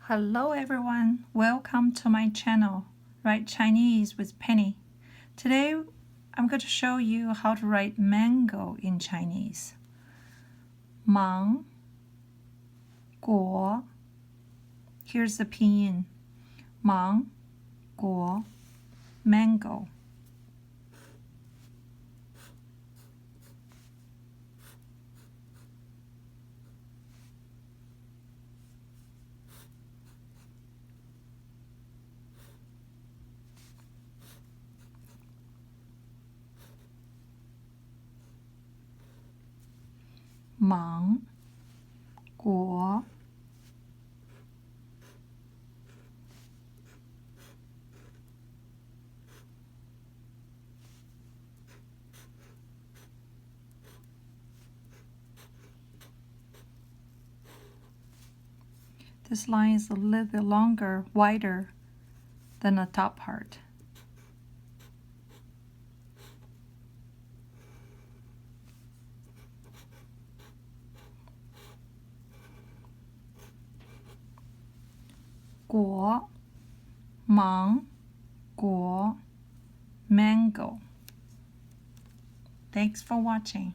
Hello everyone, welcome to my channel, Write Chinese with Penny. Today I'm going to show you how to write mango in Chinese. 芒果 Here's the pinyin. 芒果 mango. Mang, guo. This line is a little bit longer, wider than the top part. Guo, mang, guo, mango. Thanks for watching.